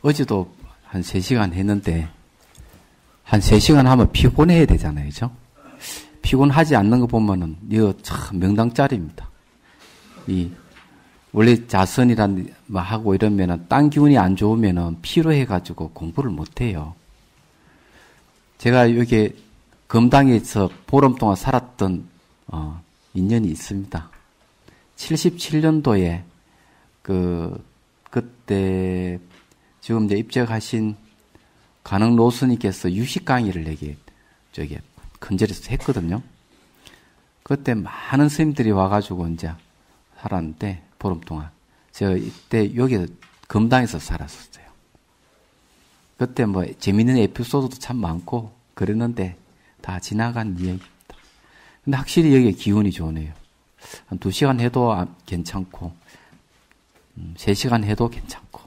어제도 한 3시간 했는데, 한 3시간 하면 피곤해야 되잖아요. 그죠? 피곤하지 않는 거 보면은, 이거 참 명당짜리입니다. 원래 자선이란 뭐 하고 이러면은, 땅 기운이 안 좋으면은 피로해가지고 공부를 못해요. 제가 여기 금당에서 보름 동안 살았던, 인연이 있습니다. 77년도에, 그때, 지금 이제 입적하신 간흥 노스님께서 유식 강의를 큰절에서 했거든요. 그때 많은 스님들이 와가지고 이제 살았는데, 보름 동안. 제가 이때 여기 금당에서 살았었어요. 그때 뭐 재밌는 에피소드도 참 많고 그랬는데 다 지나간 이야기입니다. 근데 확실히 여기 기운이 좋네요. 한 2시간 해도 괜찮고, 3시간 해도 괜찮고.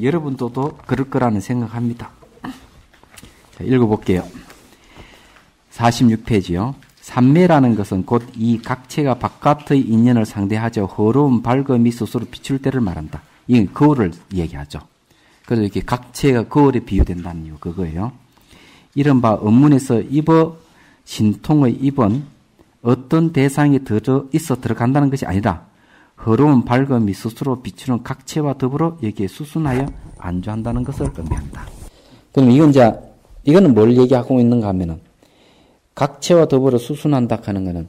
여러분들도 그럴 거라는 생각합니다. 자, 읽어볼게요. 46페이지요. 삼매라는 것은 곧 이 각체가 바깥의 인연을 상대하죠. 허로운 밝음이 스스로 비출 때를 말한다. 이건 거울을 얘기하죠. 그래서 이렇게 각체가 거울에 비유된다는 이유, 그거예요. 이른바 업문에서 신통의 입은 어떤 대상이 들어간다는 것이 아니라 허로운 밝음이 스스로 비추는 각체와 더불어 여기에 수순하여 안주한다는 것을 의미한다. 그럼 이거는 뭘 얘기하고 있는가 하면은, 각체와 더불어 수순한다 하는 것은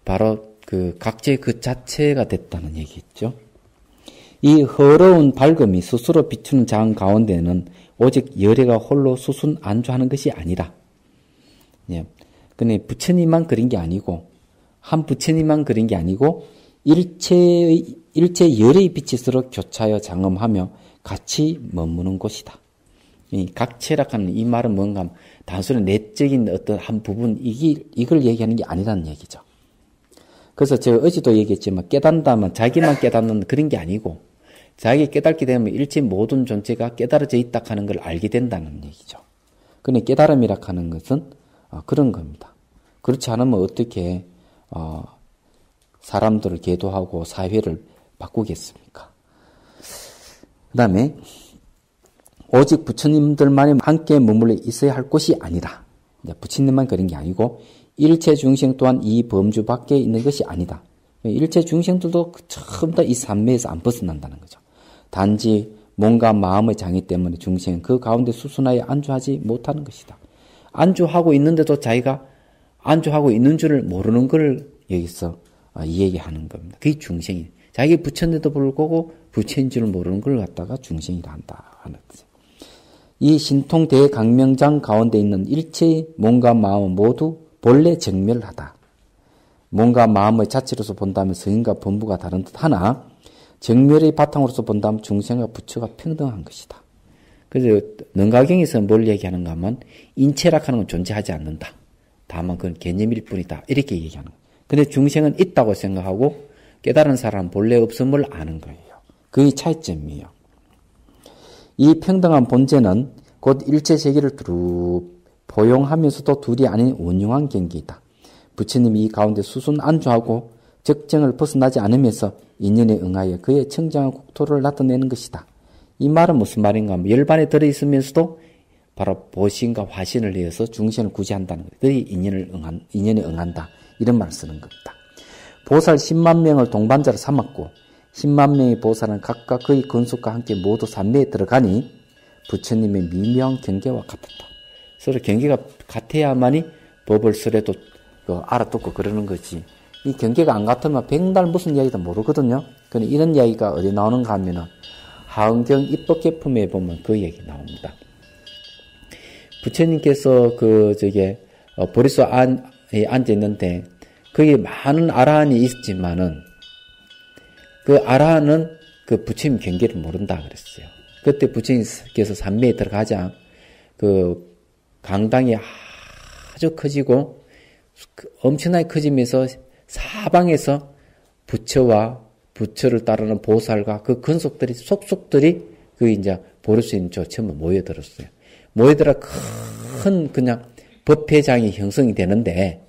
바로 그 각체 그 자체가 됐다는 얘기겠죠. 이 허로운 밝음이 스스로 비추는 장 가운데는 오직 열애가 홀로 수순 안주하는 것이 아니라, 예. 근데 부처님만 그린 게 아니고, 한 부처님만 그린 게 아니고, 일체 열의 빛이 서로 교차하여 장엄하며 같이 머무는 곳이다. 이 각체라 하는 이 말은 뭔가 하면 단순히 내적인 어떤 한 부분, 이걸 얘기하는 게 아니라는 얘기죠. 그래서 제가 어제도 얘기했지만, 깨닫는다면 자기만 깨닫는 그런 게 아니고, 자기 깨닫게 되면 일체 모든 존재가 깨달아져 있다 하는 걸 알게 된다는 얘기죠. 근데 깨달음이라 하는 것은 그런 겁니다. 그렇지 않으면 어떻게 사람들을 계도하고 사회를 바꾸겠습니까? 그 다음에 오직 부처님들만이 함께 머물러 있어야 할 곳이 아니라, 부처님만 그런 게 아니고 일체 중생 또한 이 범주 밖에 있는 것이 아니다. 일체 중생들도 전부 다 이 삼매에서 안 벗어난다는 거죠. 단지 몸과 마음의 장애 때문에 중생은 그 가운데 수순하여 안주하지 못하는 것이다. 안주하고 있는데도 자기가 안주하고 있는 줄을 모르는 걸 여기서 이 얘기하는 겁니다. 그게 중생이에요. 자기 부처인데도 불구하고 부처인 줄을 모르는 걸 갖다가 중생이라 한다 하는 거죠. 이 신통 대강명장 가운데 있는 일체의 몸과 마음은 모두 본래 정멸하다. 몸과 마음의 자체로서 본다면 성인과 범부가 다른 듯 하나, 정멸의 바탕으로서 본다면 중생과 부처가 평등한 것이다. 그래서 능가경에서 뭘 얘기하는가 하면, 인체라고 건 존재하지 않는다. 다만 그건 개념일 뿐이다. 이렇게 얘기하는 거예요. 근데 중생은 있다고 생각하고 깨달은 사람은 본래 없음을 아는 거예요. 그게 차이점이에요. 이 평등한 본체는 곧 일체 세계를 두루 포용하면서도 둘이 아닌 운용한 경계이다. 부처님이 이 가운데 수순 안주하고 적정을 벗어나지 않으면서 인연에 응하여 그의 청정한 국토를 나타내는 것이다. 이 말은 무슨 말인가 하면, 열반에 들어있으면서도 바로 보신과 화신을 내어서 중생을 구제한다는 거예요. 그게 인연에 응한다. 이런 말을 쓰는 겁니다. 보살 10만 명을 동반자로 삼았고 10만 명의 보살은 각각 그의 근속과 함께 모두 삼매에 들어가니 부처님의 미묘한 경계와 같았다. 서로 경계가 같아야만이 법을 설해도 알아듣고 그러는 거지. 이 경계가 안 같으면 백날 무슨 이야기도 모르거든요. 그런데 이런 이야기가 어디 나오는가 하면은 하은경 입법계품에 보면 그 얘기 나옵니다. 부처님께서 보리수 앉아 있는데 거기에 많은 아라한이 있지만은 그 아라한은 그 부처님 경계를 모른다 그랬어요. 그때 부처님께서 삼매에 들어가자 그 강당이 아주 커지고 엄청나게 커지면서 사방에서 부처와 부처를 따르는 보살과 그 근속들이 속속들이 그 이제 보리수인 저 전부 모여들었어요. 모여들어 큰 그냥 법회장이 형성이 되는데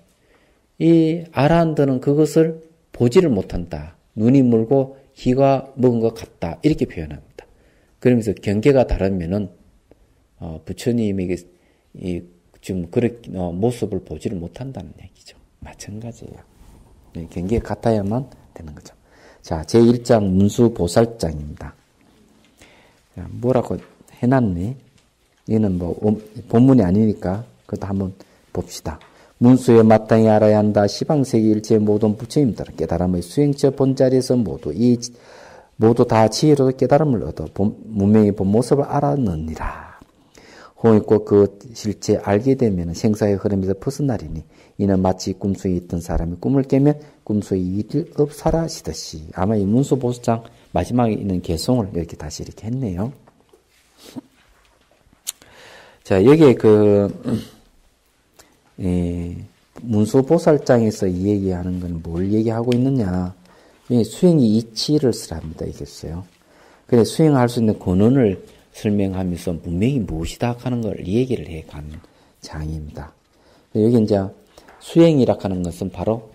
이 아라한들은 그것을 보지를 못한다. 눈이 멀고 희가 먹은 것 같다. 이렇게 표현합니다. 그러면서 경계가 다르면은, 부처님에게 좀 그런 모습을 보지를 못한다는 얘기죠. 마찬가지예요. 경계가 같아야만 되는 거죠. 자, 제1장 문수보살장입니다. 뭐라고 해놨네. 이는 본문이 아니니까 그것도 한번 봅시다. 문수에 마땅히 알아야 한다. 시방세계 일체 모든 부처님들은 깨달음의 수행처 본자리에서 모두 다 지혜로 깨달음을 얻어 문명의 본 모습을 알았느니라. 홍익고 그 실제 알게 되면 생사의 흐름에서 벗어나리니 이는 마치 꿈속에 있던 사람이 꿈을 깨면 꿈속에 이들 없사라시듯이. 아마 이 문수보살장 마지막에 있는 개송을 이렇게 다시 이렇게 했네요. 자, 여기에 문수보살장에서 이 얘기하는 건 뭘 얘기하고 있느냐. 수행이 이치를 쓰랍니다. 이겠어요. 그래, 수행할 수 있는 근원을 설명하면서 문명이 무엇이다 하는 걸 이 얘기를 해 간 장입니다. 여기 이제 수행이라 하는 것은 바로,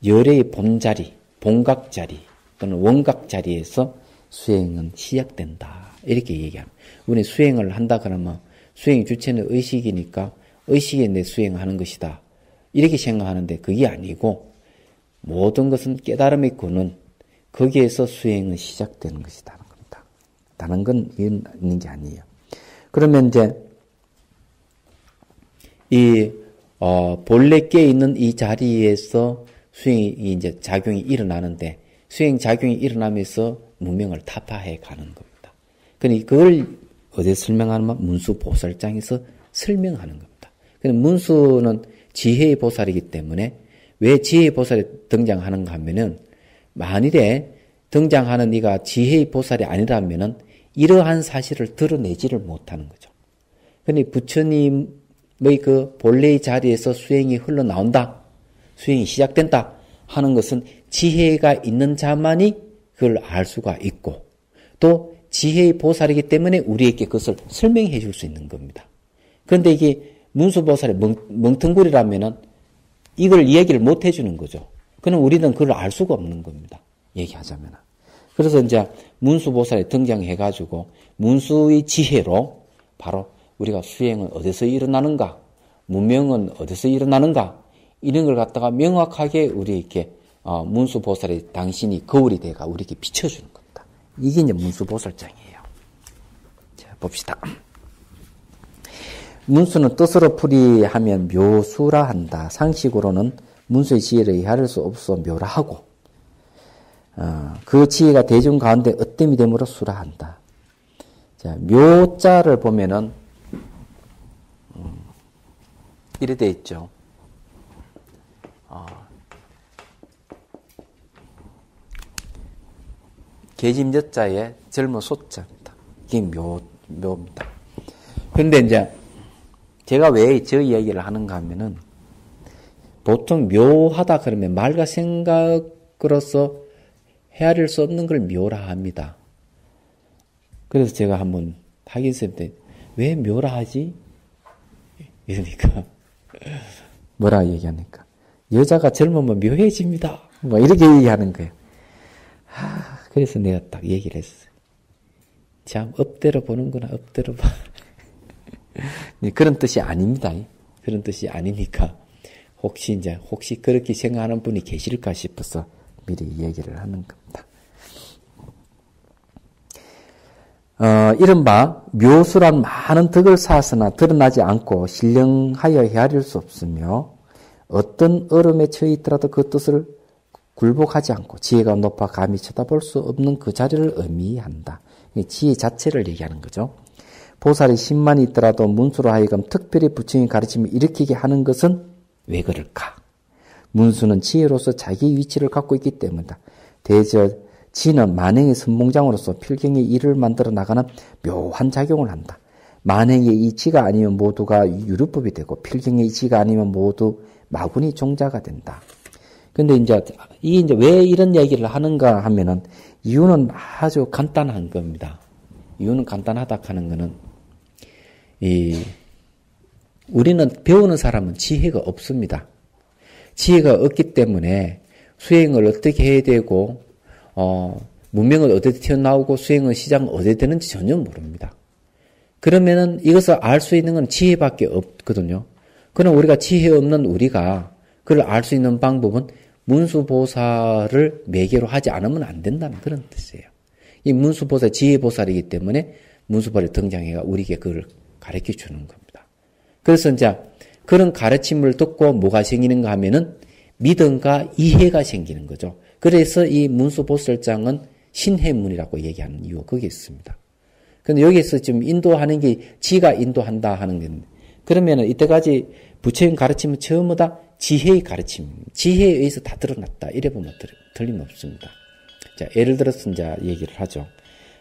열의 본자리, 본각자리 또는 원각자리에서 수행은 시작된다. 이렇게 얘기합니다. 우리 수행을 한다 그러면 수행의 주체는 의식이니까 의식에 내 수행하는 것이다. 이렇게 생각하는데 그게 아니고 모든 것은 깨달음의 근원, 거기에서 수행은 시작되는 것이다. 다른 건 있는 게 아니에요. 그러면 이제 본래 깨 있는 이 자리에서 수행이 이제 작용이 일어나는데 수행 작용이 일어나면서 문명을 타파해 가는 겁니다. 그러니 그걸 어디서 설명하면 문수보살장에서 설명하는 겁니다. 근데 문수는 지혜의 보살이기 때문에 왜 지혜의 보살이 등장하는가 하면은 만일에 등장하는 이가 지혜의 보살이 아니라면은 이러한 사실을 드러내지를 못하는 거죠. 그런데 부처님의 그 본래의 자리에서 수행이 흘러나온다, 수행이 시작된다 하는 것은 지혜가 있는 자만이 그걸 알 수가 있고 또 지혜의 보살이기 때문에 우리에게 그것을 설명해 줄 수 있는 겁니다. 그런데 이게 문수보살의 멍텅구리라면은 이걸 이야기를 못 해주는 거죠. 그럼 우리는 그걸 알 수가 없는 겁니다. 얘기하자면. 그래서 이제 문수보살이 등장해가지고 문수의 지혜로 바로 우리가 수행은 어디서 일어나는가, 문명은 어디서 일어나는가 이런 걸 갖다가 명확하게 우리에게 문수보살이 당신이 거울이 돼가 우리에게 비춰주는 겁니다. 이게 이제 문수보살장이에요. 자, 봅시다. 문수는 뜻으로 풀이하면 묘수라 한다. 상식으로는 문수의 지혜를 이해할 수 없어 묘라 하고 그 지혜가 대중 가운데 으뜸이 됨으로 수라 한다. 자, 묘자를 보면은 이래 돼 있죠. 계집여자에 젊은 소자입니다. 이게 묘입니다. 그런데 이제 제가 왜 저 이야기를 하는가 하면은 보통 묘하다 그러면 말과 생각으로서 헤아릴 수 없는 걸 묘라 합니다. 그래서 제가 한번 하기했을 때 왜 묘라 하지? 이러니까 뭐라 얘기하니까 여자가 젊으면 묘해집니다. 뭐 이렇게 얘기하는 거예요. 그래서 내가 딱 얘기를 했어요. 참 엎드려 보는구나. 엎드려 봐. 그런 뜻이 아닙니다. 그런 뜻이 아니니까 혹시 그렇게 생각하는 분이 계실까 싶어서 미리 얘기를 하는 겁니다. 이른바 묘수란 많은 덕을 쌓았으나 드러나지 않고 신령하여 헤아릴 수 없으며 어떤 얼음에 처해 있더라도 그 뜻을 굴복하지 않고 지혜가 높아 감히 쳐다볼 수 없는 그 자리를 의미한다. 지혜 자체를 얘기하는 거죠. 보살이 10만이 있더라도 문수로 하여금 특별히 부처님의 가르침을 일으키게 하는 것은 왜 그럴까? 문수는 지혜로서 자기 위치를 갖고 있기 때문이다. 대저 지는 만행의 선봉장으로서 필경의 일을 만들어 나가는 묘한 작용을 한다. 만행의 이치가 아니면 모두가 유류법이 되고 필경의 이치가 아니면 모두 마군이 종자가 된다. 근데 이제 왜 이런 얘기를 하는가 하면은 이유는 아주 간단한 겁니다. 이유는 간단하다 하는 거는 우리는 배우는 사람은 지혜가 없습니다. 지혜가 없기 때문에 수행을 어떻게 해야 되고 문명은 어디에 튀어나오고 수행의 시작은 어디에 되는지 전혀 모릅니다. 그러면은 이것을 알 수 있는 건 지혜밖에 없거든요. 그럼 우리가 지혜 없는 우리가 그걸 알 수 있는 방법은 문수보살을 매개로 하지 않으면 안 된다는 그런 뜻이에요. 이 문수보살, 지혜보살이기 때문에 문수보살이 등장해가 우리에게 그걸 가르쳐 주는 겁니다. 그래서 이제 그런 가르침을 듣고 뭐가 생기는가 하면은 믿음과 이해가 생기는 거죠. 그래서 이 문수보살장은 신해문이라고 얘기하는 이유가 거기에 있습니다. 근데 여기에서 지금 인도하는 게 지가 인도한다 하는 건데, 그러면은 이때까지 부처님 가르침은 전부 다 지혜의 가르침, 지혜에 의해서 다 드러났다. 이래 보면 틀림없습니다. 자, 예를 들어서 이제 얘기를 하죠.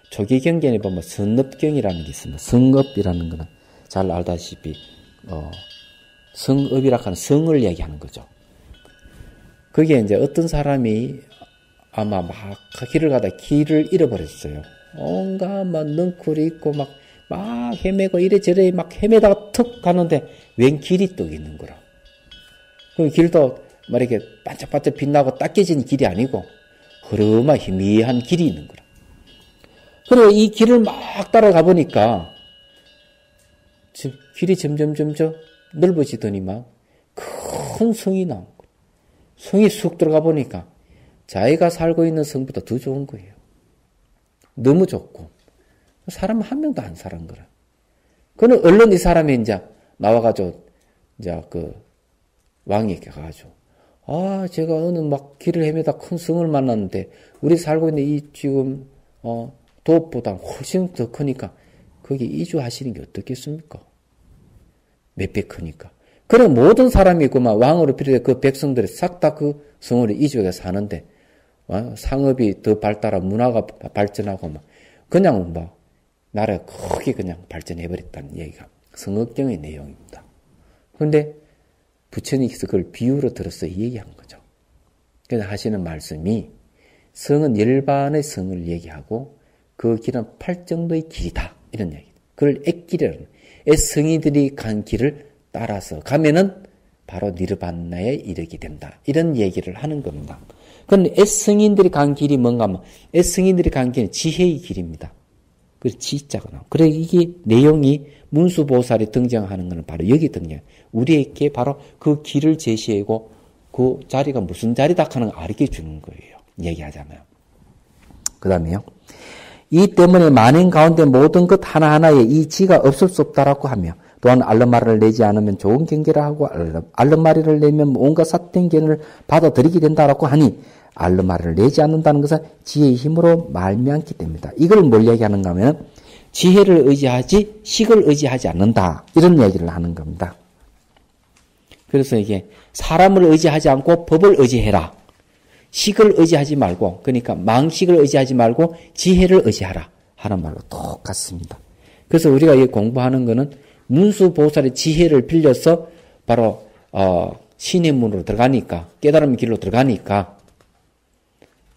초기 경전에 보면 성업경이라는 게 있습니다. 성업이라는 거는 잘 알다시피, 성업이라고 하는 성을 얘기하는 거죠. 그게 이제 어떤 사람이 아마 막 길을 가다 길을 잃어버렸어요. 온갖 막 넝쿨이 있고 막 헤매고 이래저래 막 헤매다가 툭 가는데 웬 길이 또 있는 거라. 그 길도 막 이렇게 반짝반짝 빛나고 닦여진 길이 아니고 흐름한 희미한 길이 있는 거라. 그리고 이 길을 막 따라가 보니까 길이 점점 넓어지더니만 큰 성이 나온 거예요. 성이 쑥 들어가 보니까 자기가 살고 있는 성보다 더 좋은 거예요. 너무 좋고 사람 한 명도 안 사는 거라. 그는 얼른 이 사람이 이제 나와가지고 이제 그 왕에게 가가지고 제가 어느 막 길을 헤매다 큰 성을 만났는데 우리 살고 있는 이 지금 도읍보다 훨씬 더 크니까 거기 이주하시는 게 어떻겠습니까? 몇 배 크니까. 그럼 모든 사람이 그만 왕으로 비롯해 그 백성들이 싹 다 그 성으로 이주해서 사는데 상업이 더 발달하고 문화가 발전하고 막 그냥 뭐 나라가 크게 그냥 발전해버렸다는 얘기가 성업경의 내용입니다. 그런데 부처님께서 그걸 비유로 들어서 얘기한 거죠. 그래서 하시는 말씀이 성은 열반의 성을 얘기하고 그 길은 8정도의 길이다. 이런 얘기. 그걸 액길이라는 성인들이 간 길을 따라서 가면은 바로 니르반나에 이르게 된다. 이런 얘기를 하는 겁니다. 그럼 애성인들이 간 길이 뭔가 하면 애성인들이 간 길은 지혜의 길입니다. 그래서 지자가 나와. 그래 이게 내용이 문수보살이 등장하는 것은 바로 여기 등장. 우리에게 바로 그 길을 제시하고 그 자리가 무슨 자리다 하는 걸 알게 주는 거예요. 얘기하자면. 그 다음에요. 이 때문에 만행 가운데 모든 것 하나하나에 이 지가 없을 수 없다라고 하며 또한 알르마리를 내지 않으면 좋은 경계를 하고 알르마리를 내면 온갖 삿된 견을 받아들이게 된다라고 하니 알르마리를 내지 않는다는 것은 지혜의 힘으로 말미암기 때문이다. 이걸 뭘 얘기하는가 하면 지혜를 의지하지 식을 의지하지 않는다. 이런 얘기를 하는 겁니다. 그래서 이게 사람을 의지하지 않고 법을 의지해라. 식을 의지하지 말고 그러니까 망식을 의지하지 말고 지혜를 의지하라 하는 말과 똑같습니다. 그래서 우리가 이 공부하는 거는 문수보살의 지혜를 빌려서 바로 신의 문으로 들어가니까 깨달음의 길로 들어가니까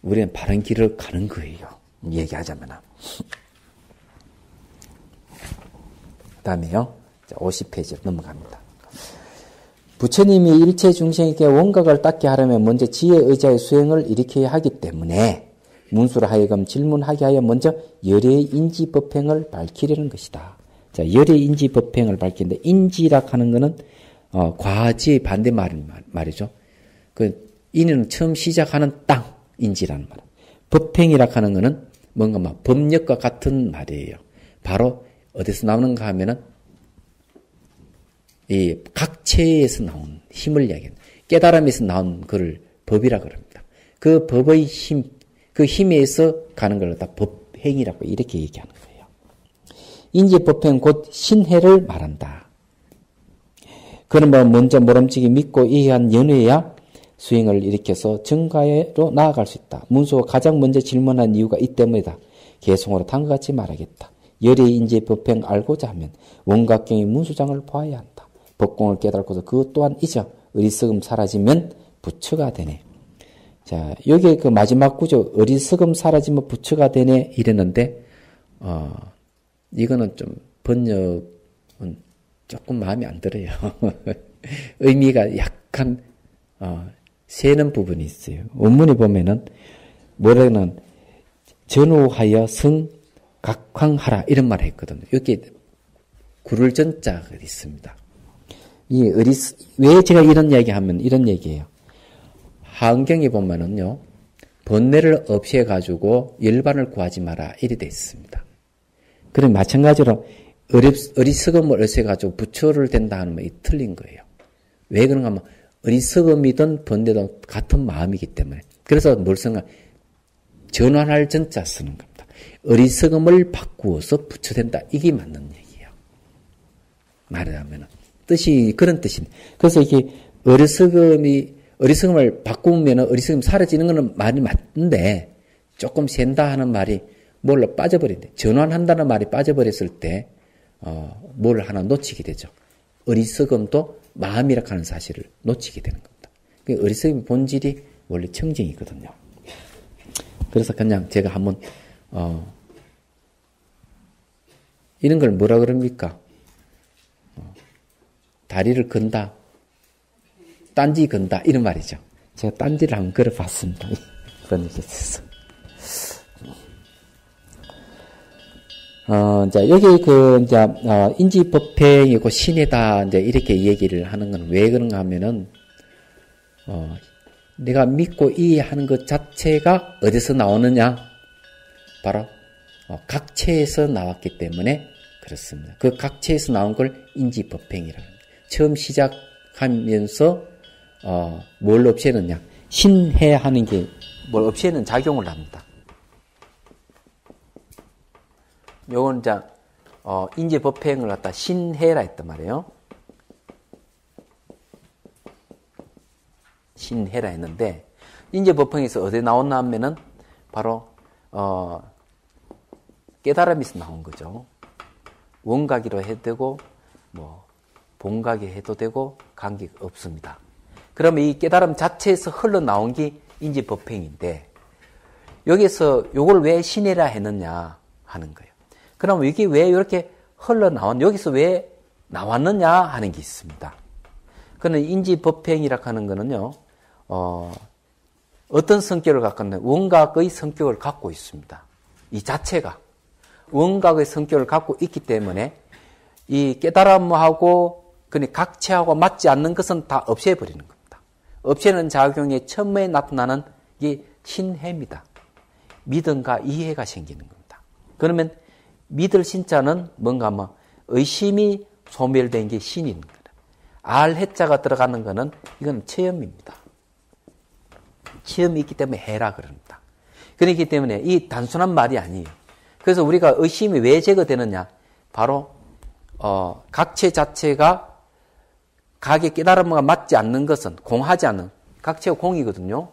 우리는 바른 길을 가는 거예요. 얘기하자면. 그 다음에요. 50페이지로 넘어갑니다. 부처님이 일체 중생에게 원각을 닦게 하려면 먼저 지혜 의자의 수행을 일으켜야 하기 때문에 문수를 하여금 질문하게 하여 먼저 열의 인지 법행을 밝히려는 것이다. 자, 열의 인지 법행을 밝히는데 인지라 하는 것은 과지의 반대 말이죠. 그 인은 처음 시작하는 땅 인지라는 말. 법행이라 하는 것은 뭔가 막 법력과 같은 말이에요. 바로 어디서 나오는가 하면은 이 각체에서 나온 힘을 이야기합니다. 깨달음에서 나온 그를 법이라 그럽니다. 그 법의 힘, 그 힘에서 가는 걸 다 법행이라고 이렇게 얘기하는 거예요. 인지법행 곧 신해를 말한다. 그러면 먼저 모름지기 믿고 이해한 연회야 수행을 일으켜서 정가로 나아갈 수 있다. 문수가 가장 먼저 질문한 이유가 이 때문이다. 개송으로 다음과 같이 말하겠다. 열의 인지법행 알고자 하면 원각경의 문수장을 보아야 한다. 법공을 깨닫고서 그것 또한 잊어 어리석음 사라지면 부처가 되네. 자, 여기에 그 마지막 구조 어리석음 사라지면 부처가 되네 이랬는데 이거는 좀 번역은 조금 마음에 안 들어요. 의미가 약간 새는 부분이 있어요. 원문에 보면은 뭐라는 전후하여 성각황하라 이런 말을 했거든요. 여기 구를 전자가 있습니다. 왜 제가 이런 이야기 하면 이런 얘기예요. 하은경에 보면은요, 번뇌를 없애가지고 열반을 구하지 마라 이래 돼 있습니다. 그럼 마찬가지로 어리석음을 없애가지고 부처를 된다 하는 말이 틀린 거예요. 왜 그런가 하면 어리석음이든 번뇌든 같은 마음이기 때문에. 그래서 뭘 쓴가? 전환할 전자 쓰는 겁니다. 어리석음을 바꾸어서 부처된다. 이게 맞는 얘기예요. 말하자면은. 뜻이 그런 뜻입니다. 그래서 이게 어리석음을 바꾸면 어리석음이 사라지는 거는 말이 맞는데 조금 센다 하는 말이 뭘로 빠져버린대. 전환한다는 말이 빠져버렸을 때 뭘 하나 놓치게 되죠. 어리석음도 마음이라 하는 사실을 놓치게 되는 겁니다. 어리석음의 본질이 원래 청정이거든요. 그래서 그냥 제가 한번 이런 걸 뭐라 그럽니까? 다리를 건다, 딴지 건다 이런 말이죠. 제가 딴지를 한번 걸어봤습니다. 그런 얘기에 대해서. 자, 여기 인지법행이고 신이다, 이제 이렇게 얘기를 하는 건 왜 그런가 하면은, 내가 믿고 이해하는 것 자체가 어디서 나오느냐? 바로, 각체에서 나왔기 때문에 그렇습니다. 그 각체에서 나온 걸 인지법행이라고 합니다. 처음 시작하면서, 뭘 없애느냐? 신해하는 게 뭘 없애는 작용을 합니다. 요건 이제 인지법행을 갖다 신해라 했단 말이에요. 신해라 했는데 인지법행에서 어디 나왔나 하면은 바로 깨달음에서 나온 거죠. 원각이로 해도 되고 뭐 본각이 해도 되고 관계가 없습니다. 그러면 이 깨달음 자체에서 흘러나온 게 인지법행인데 여기서 요걸 왜 신해라 했느냐 하는 거예요. 그럼 이게 왜 이렇게 여기서 왜 나왔느냐 하는 게 있습니다. 그는 인지법행이라고 하는 거는요, 어떤 성격을 갖고 있는 원각의 성격을 갖고 있습니다. 이 자체가 원각의 성격을 갖고 있기 때문에 이 깨달음하고 각체하고 맞지 않는 것은 다 없애버리는 겁니다. 없애는 작용에 처음에 나타나는 게 신해입니다. 믿음과 이해가 생기는 겁니다. 그러면 믿을 신자는 뭔가 의심이 소멸된 게 신인 거다. 알해자가 들어가는 거는 이건 체험입니다. 체험이 있기 때문에 해라 그럽니다. 그렇기 때문에 이 단순한 말이 아니에요. 그래서 우리가 의심이 왜 제거되느냐? 바로 각체 자체가 각의 깨달음과 맞지 않는 것은 공하지 않는 각체가 공이거든요.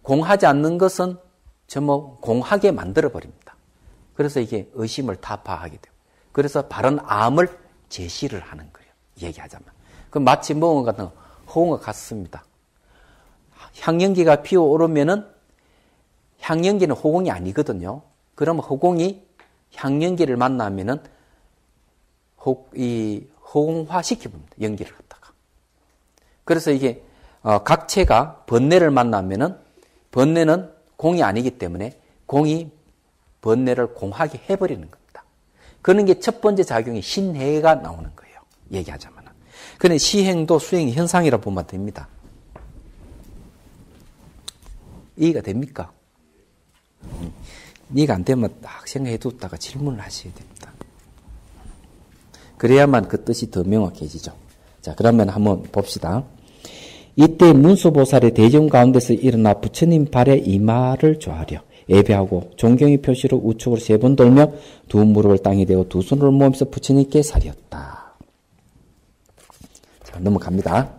공하지 않는 것은 전부 공하게 만들어 버립니다. 그래서 이게 의심을 타파하게 되고 그래서 바른 암을 제시를 하는 거예요. 얘기하자면. 그럼 마치 뭐 같은 호응과 같습니다. 향연기가 피어오르면은 향연기는 호공이 아니거든요. 그러면 호공이 향연기를 만나면은 호공화 시켜봅니다. 연기를 갖다가. 그래서 이게 각체가 번뇌를 만나면은 번뇌는 공이 아니기 때문에 공이 번뇌를 공하게 해버리는 겁니다. 그런 게 첫 번째 작용이 신해가 나오는 거예요. 얘기하자면. 그런데 시행도 수행의 현상이라고 보면 됩니다. 이해가 됩니까? 이해가 안 되면 딱 생각해 뒀다가 질문을 하셔야 됩니다. 그래야만 그 뜻이 더 명확해지죠. 자, 그러면 한번 봅시다. 이때 문수보살의 대중 가운데서 일어나 부처님 발에 이마를 조아려 예배하고 존경의 표시로 우측으로 3번 돌며 두 무릎을 땅에 대고 두 손을 모으면서 부처님께 사렸다. 자, 넘어갑니다.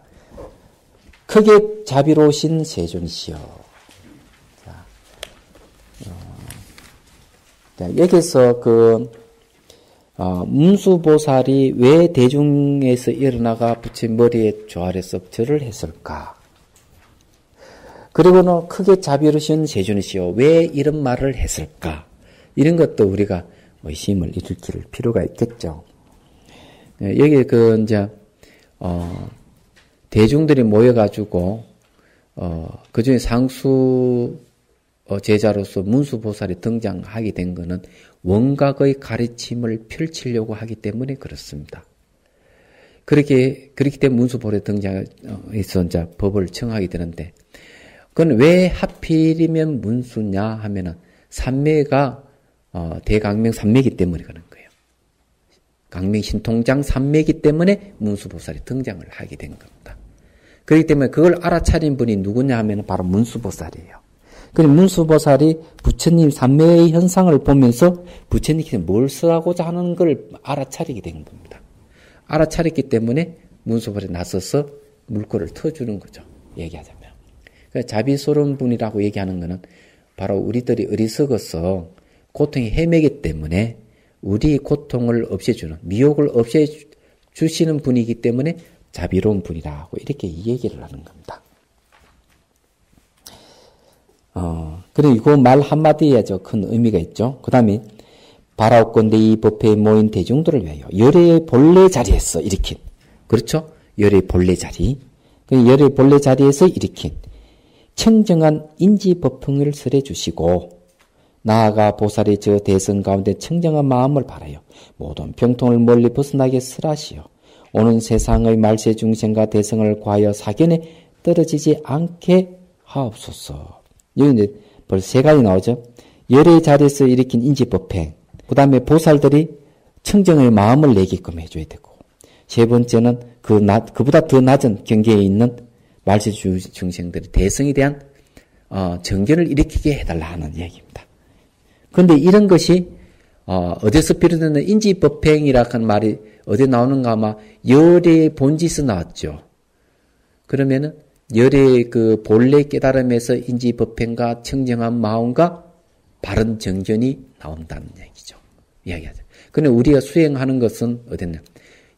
크게 자비로우신 세존이시여. 자, 여기서 문수보살이 왜 대중에서 일어나가 부처님 머리에 조아려서 절을 했을까? 그리고는 크게 자비로우신 세존이시여 왜 이런 말을 했을까? 이런 것도 우리가 의심을 일으킬 필요가 있겠죠. 여기 대중들이 모여가지고, 그 중에 상수 제자로서 문수보살이 등장하게 된 것은 원각의 가르침을 펼치려고 하기 때문에 그렇습니다. 그렇기 때문에 문수보살이 등장해서 이제 법을 청하게 되는데, 그건 왜 하필이면 문수냐 하면은 삼매가 대강명 삼매이기 때문에 그런 거예요. 강명 신통장 삼매이기 때문에 문수보살이 등장을 하게 된 겁니다. 그렇기 때문에 그걸 알아차린 분이 누구냐 하면 바로 문수보살이에요. 그리고 문수보살이 부처님 삼매의 현상을 보면서 부처님께서 뭘 쓰라고자 하는 걸 알아차리게 된 겁니다. 알아차렸기 때문에 문수보살이 나서서 물꼬를 터주는 거죠. 얘기하자면. 그러니까 자비스러운 분이라고 얘기하는 것은 바로 우리들이 어리석어서 고통이 헤매기 때문에 우리 고통을 없애주는, 미혹을 없애주시는 분이기 때문에 자비로운 분이라고 이렇게 얘기를 하는 겁니다. 그리고 말 한마디에 큰 의미가 있죠. 그 다음에 바라옵건대 이 법회에 모인 대중들을 위하여 열의 본래 자리에서 일으킨, 그렇죠? 열의 본래 자리. 열의 본래 자리에서 일으킨 청정한 인지법흥을 설해 주시고, 나아가 보살이 저 대선 가운데 청정한 마음을 바라요. 모든 병통을 멀리 벗어나게 설하시오. 오는 세상의 말세 중생과 대성을 과하여 사견에 떨어지지 않게 하옵소서. 여기 이제 벌써 세 가지 나오죠. 열의 자리에서 일으킨 인지법행. 그 다음에 보살들이 청정의 마음을 내게끔 해줘야 되고, 세 번째는 그보다 더 낮은 경계에 있는 말세 중생들의 대성에 대한 정견을 일으키게 해달라 하는 얘기입니다. 그런데 이런 것이 어디서 비롯되는 인지법행이라고 하는 말이 어디 나오는가 아마 열의 본지에서 나왔죠. 그러면은 열의 그 본래 깨달음에서 인지법행과 청정한 마음과 바른 정견이 나온다는 얘기죠. 이야기하죠. 그런데 우리가 수행하는 것은 어딨냐?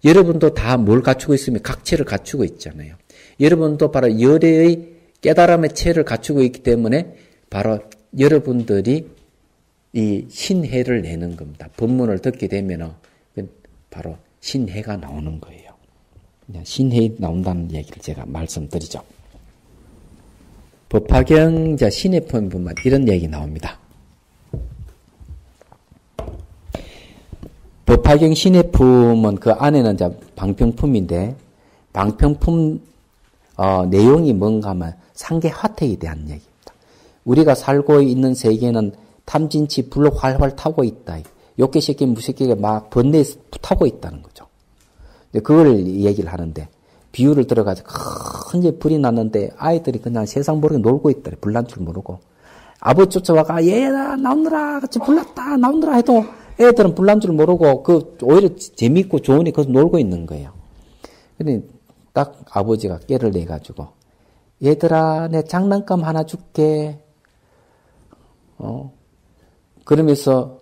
여러분도 다 뭘 갖추고 있으면 각체를 갖추고 있잖아요. 여러분도 바로 열의 깨달음의 체를 갖추고 있기 때문에 바로 여러분들이 이 신해를 내는 겁니다. 법문을 듣게 되면 바로 신해가 나오는 거예요. 신해 나온다는 얘기를 제가 말씀드리죠. 법화경 신해품 보면 이런 얘기 나옵니다. 법화경 신해품은 그 안에는 이제 방평품인데, 방평품 내용이 뭔가 하면 상계 화택에 대한 얘기입니다. 우리가 살고 있는 세계는 탐진치 불로 활활 타고 있다. 욕개새끼 무새끼가 막 번뇌에 타고 있다는 거죠. 그걸 얘기를 하는데, 비유를 들어가지고 큰 불이 났는데 아이들이 그냥 세상 모르게 놀고 있다. 불난 줄 모르고. 아버지 쫓아와가 얘들아 나오느라 같이 불났다 나오느라 해도 애들은 불난 줄 모르고 오히려 재밌고 좋으니 거기서 놀고 있는 거예요. 근데 딱 아버지가 깨를 내가지고 얘들아 내 장난감 하나 줄게. 그러면서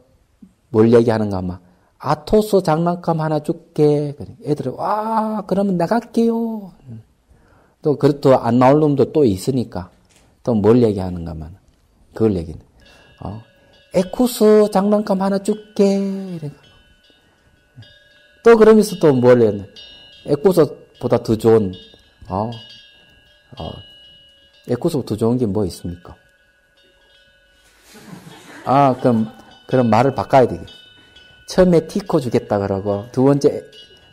뭘 얘기하는가 아마 아토스 장난감 하나 줄게. 애들이 와 그러면 나갈게요. 또 안 나올 놈도 또 있으니까 또 뭘 얘기하는가 하면 그걸 얘기는 에쿠스 장난감 하나 줄게. 이래. 또 그러면서 또 뭘 했네. 에쿠스보다 더 좋은 에쿠스보다 더 좋은 게 뭐 있습니까? 그럼 말을 바꿔야 되겠. 처음에 티코 주겠다 그러고, 두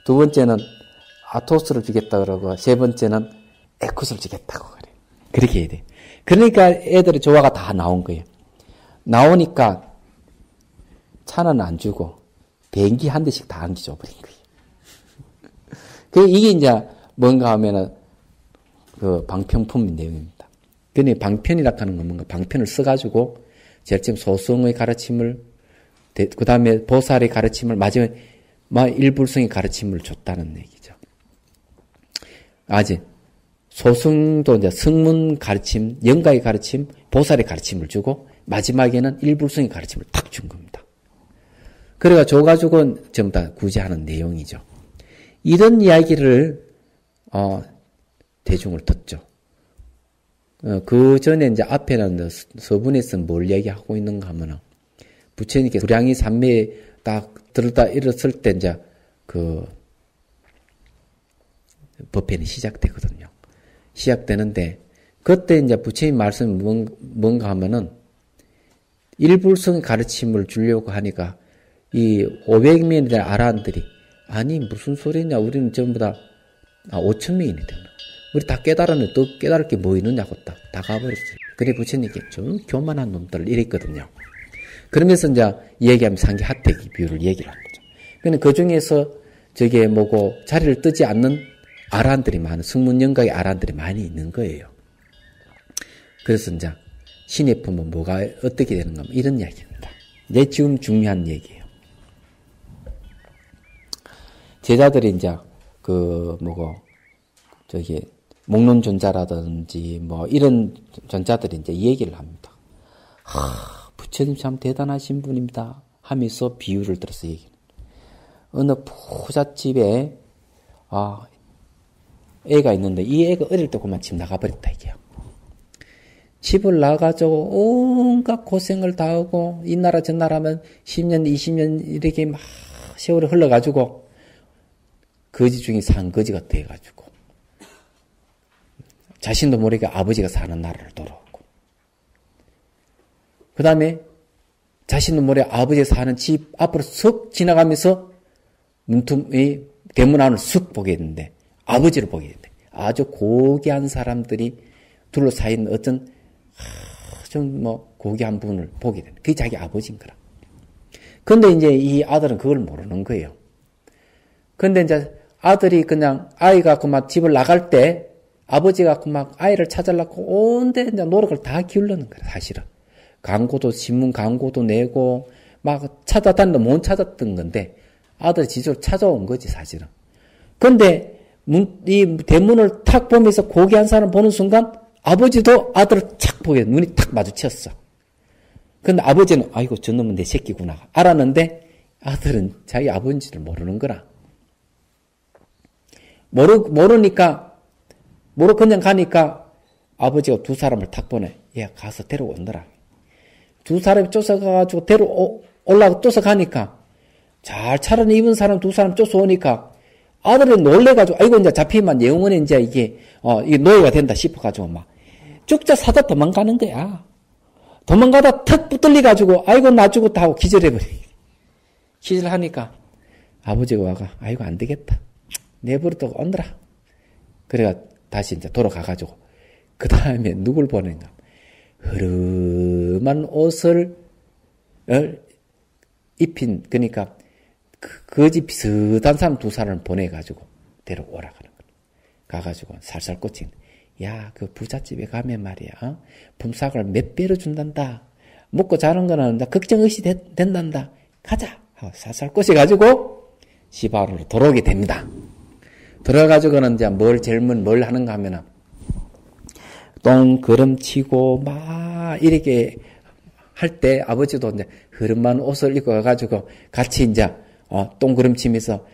번째는 아토스를 주겠다 그러고, 세 번째는 에쿠스를 주겠다고 그래. 그렇게 해야 돼. 그러니까 애들의 조화가 다 나온 거예요. 나오니까 차는 안 주고, 비행기 한 대씩 다 안겨줘버린 거예요. 이게 이제 뭔가 하면은, 방편품 내용입니다. 근데 방편이라고 하는 건 뭔가 방편을 써가지고, 제일 처음 소승의 가르침을, 그 다음에 보살의 가르침을, 마지막에 일불성의 가르침을 줬다는 얘기죠. 아직, 소승도 이제 성문 가르침, 영가의 가르침, 보살의 가르침을 주고, 마지막에는 일불성의 가르침을 탁 준 겁니다. 그래가 줘가지고 전부 다 구제하는 내용이죠. 이런 이야기를, 대중을 듣죠. 그 전에 이제 앞에는 서분에서 뭘 얘기하고 있는가 하면은, 부처님께서 불량이 삼매에 딱 들었다 일었을 때 이제 법회는 시작되거든요. 시작되는데, 그때 이제 부처님 말씀이 뭔가 하면은, 일불성의 가르침을 주려고 하니까 이 500명이라는 아란들이 아니 무슨 소리냐 우리는 전부 다 5,000명이니 되나 우리 다 깨달았는데 또 깨달을 게 뭐 있느냐고 다 가버렸어요. 그래 부처님께 좀 교만한 놈들 이랬거든요. 그러면서 이제 얘기하면 상기 하태기 비유를 얘기를 한 거죠. 근데 그 중에서 저게 뭐고 자리를 뜨지 않는 아란들이 많은 승문영각의 아란들이 많이 있는 거예요. 그래서 이제 신의 품은 뭐가 어떻게 되는가 이런 이야기입니다. 이제 지금 중요한 얘기예요. 제자들이 이제 그 뭐고 저기 목론존자라든지 뭐 이런 존자들이 이제 얘기를 합니다. 부처님 참 대단하신 분입니다. 하면서 비유를 들어서 얘기해요. 어느 부잣집에 애가 있는데 이 애가 어릴 때 그만 집 나가버렸다 이게요. 집을 나가지고 온갖 고생을 다 하고 이 나라 저 나라 하면 10년 20년 이렇게 막 세월이 흘러가지고 거지 중에 산 거지가 돼가지고 자신도 모르게 아버지가 사는 나라를 돌아오고 그 다음에 자신도 모르게 아버지가 사는 집 앞으로 쓱 지나가면서 문틈이 대문 안을 쓱 보게 됐는데 아버지를 보게 됐는데 아주 고귀한 사람들이 둘러싸인 어떤 좀 뭐 고귀한 분을 보게 되는 그게 자기 아버지인 거라. 그런데 이제 이 아들은 그걸 모르는 거예요. 그런데 이제 아들이 그냥 아이가 그만 집을 나갈 때 아버지가 그만 아이를 찾으려고 온데 이제 노력을 다 기울이는 거야 사실은. 광고도 신문 광고도 내고 막 찾아다니도 못 찾았던 건데 아들이 지저로 찾아온 거지 사실은. 그런데 이 대문을 탁 보면서 고귀한 사람 보는 순간 아버지도 아들을 착 보게 눈이 탁 마주쳤어. 근데 아버지는 아이고 저놈은 내 새끼구나 알았는데 아들은 자기 아버지를 모르는 거라. 모르니까 모르고 그냥 가니까 아버지가 두 사람을 탁 보내. 얘 가서 데려오느라. 두 사람이 쫓아가가지고 올라가 쫓아가니까 잘 차려입은 사람 두 사람 쫓아오니까 아들은 놀래가지고 아이고 이제 잡히면 영원히 이제 이게 노예가 된다 싶어가지고 막 쭉자 사다 도망가는 거야. 도망가다 턱 붙들려가지고 아이고 나 죽었다 하고 기절해버려. 기절하니까 아버지가 와가 아이고 안 되겠다. 내버려두고 온더라. 그래가 다시 이제 돌아가가지고 그 다음에 누굴 보내는가? 흐름한 옷을 입힌 그러니까 거지 비슷한 사람 두 사람을 보내가지고 데려오라 하는 거야. 가가지고 살살 꽂힌. 야, 그 부잣집에 가면 말이야. 품삯을 몇 배로 준단다. 먹고 자는 거는 걱정 없이 된단다. 가자. 하고 살살 꽂혀가지고 집 안으로 들어오게 됩니다. 들어가지고는 이제 뭘 하는가 하면은 똥그름 치고 막 이렇게 할 때 아버지도 이제 흐름만 옷을 입고 가가지고 같이 이제 똥그름 치면서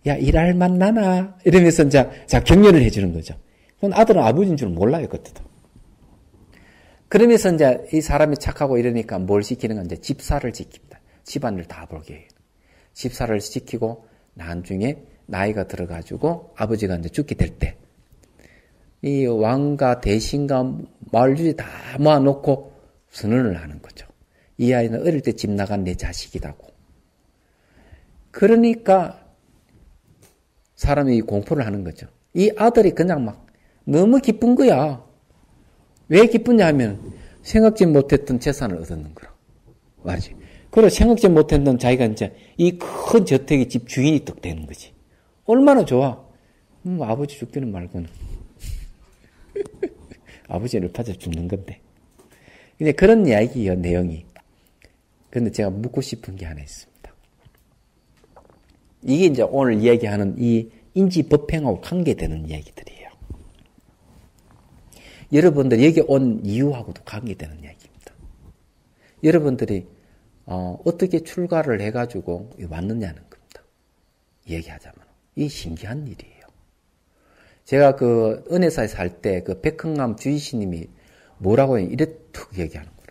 야 일할 만 나나 이러면서 이제 격려를 해주는 거죠. 그건 아들은 아버지인 줄 몰라요 그때도. 그러면서 이제 이 사람이 착하고 이러니까 뭘 시키는가 이제 집사를 지킵니다. 집안을 다 보게 해요. 집사를 지키고 나중에 나이가 들어가지고 아버지가 이제 죽게 될 때 이 왕과 대신과 마을주지 다 모아놓고 선언을 하는 거죠. 이 아이는 어릴 때 집 나간 내 자식이라고. 그러니까 사람이 공포를 하는 거죠. 이 아들이 그냥 막 너무 기쁜 거야. 왜 기쁘냐 하면 생각지 못했던 재산을 얻었는 거라. 말이지. 그리고 생각지 못했던 자기가 이제 이 큰 저택의 집 주인이 딱 되는 거지. 얼마나 좋아. 아버지 죽기는 말고는. 아버지를 파져 죽는 건데. 이제 그런 이야기예요, 내용이. 근데 제가 묻고 싶은 게 하나 있습니다. 이게 이제 오늘 이야기하는 이 인지법행하고 관계되는 이야기들이에요. 여러분들 여기 온 이유하고도 관계되는 이야기입니다. 여러분들이 어떻게 출가를 해가지고 왔느냐는 겁니다. 얘기하자면. 이 신기한 일이에요. 제가 그 은혜사에 살 때 그 백흥암 주의스님이 뭐라고 이랬 얘기하는 거예요.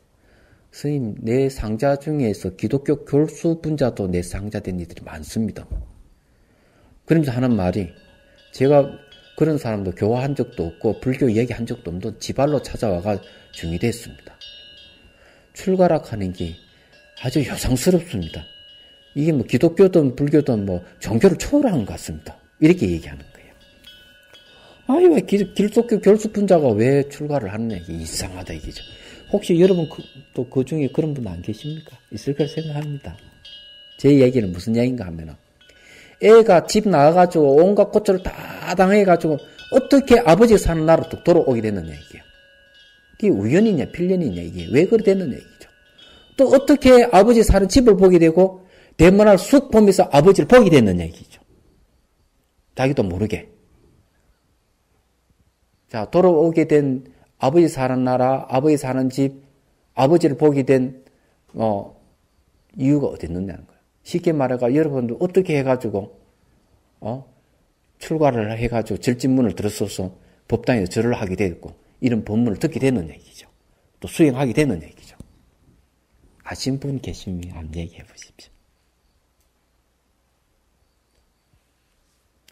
스님, 내 상자 중에서 기독교 교수 분자도 내 상자된 이들이 많습니다. 그러면서 하는 말이 제가 그런 사람도 교화한 적도 없고 불교 얘기한 적도 없는데 지발로 찾아와가 중이 됐습니다. 출가락하는 게 아주 요상스럽습니다. 이게 뭐 기독교든 불교든 뭐 종교를 초월하는 것 같습니다. 이렇게 얘기하는 거예요. 아니, 왜 기독교 결수분자가 왜 출가를 하느냐, 이게 이상하다, 이게죠. 혹시 여러분 또 그 중에 그런 분 안 계십니까? 있을 걸 생각합니다. 제 얘기는 무슨 얘기인가 하면은, 애가 집 나와가지고 온갖 고초를 다 당해가지고 어떻게 아버지가 사는 나라로 뚝 돌아오게 됐느냐, 이게. 이게 우연이냐, 필연이냐, 이게 왜 그래 됐느냐, 이게죠. 또 어떻게 아버지 사는 집을 보게 되고, 대문을 쑥 보면서 아버지를 보게 됐느냐, 이게죠. 자기도 모르게. 자, 돌아오게 된 아버지 사는 나라, 아버지 사는 집, 아버지를 보게 된, 이유가 어디 있느냐는 거예요. 쉽게 말해가 여러분들 어떻게 해가지고, 출가를 해가지고 절집문을 들었어서 법당에서 절을 하게 됐고, 이런 법문을 듣게 됐느냐, 얘기죠. 또 수행하게 됐느냐, 얘기죠. 아신 분 계시면 한번 얘기해 보십시오.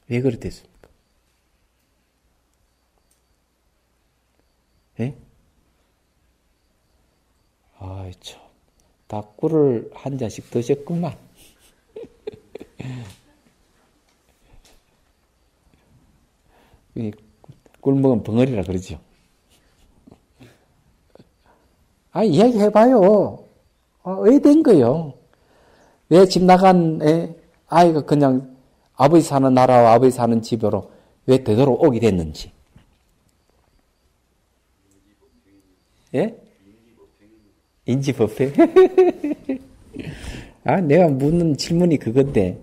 왜 그렇게 됐습니까? 예? 아이, 참. 다 꿀을 한 잔씩 드셨구만. 꿀 먹으면 벙어리라 그러죠. 아, 이야기 해봐요. 왜 된 거요? 왜 집 나간 아이가 그냥 아버지 사는 나라와 아버지 사는 집으로 왜 되돌아오게 됐는지. 예? 인지법행? 아, 내가 묻는 질문이 그건데.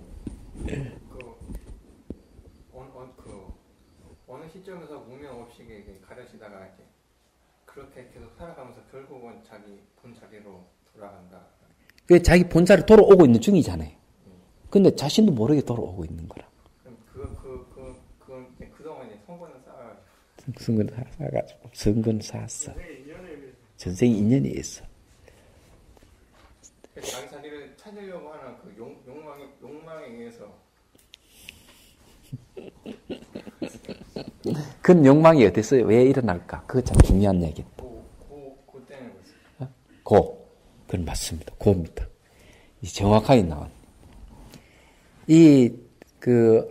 어느 시점에서 무명 없이 가려지다가 그렇게 계속 살아가면서 결국은 자기 본자리로 돌아간다. 왜 자기 본자리로 돌아오고 있는 중이잖아요. 근데 자신도 모르게 돌아오고 있는 거라. 그럼 그동안 선거는 쌓아가지고. 선거는 쌓아가지고. 선거는 쌓았어. 전생에 인연이 있어. 자기 자리를 찾으려고 하는 그 욕망에 의해서. 그 욕망이 어땠어요? 왜 일어날까? 그거 참 중요한 얘기다. 고 때문에 그랬어요. 그건 맞습니다. 고입니다. 정확하게 나왔네.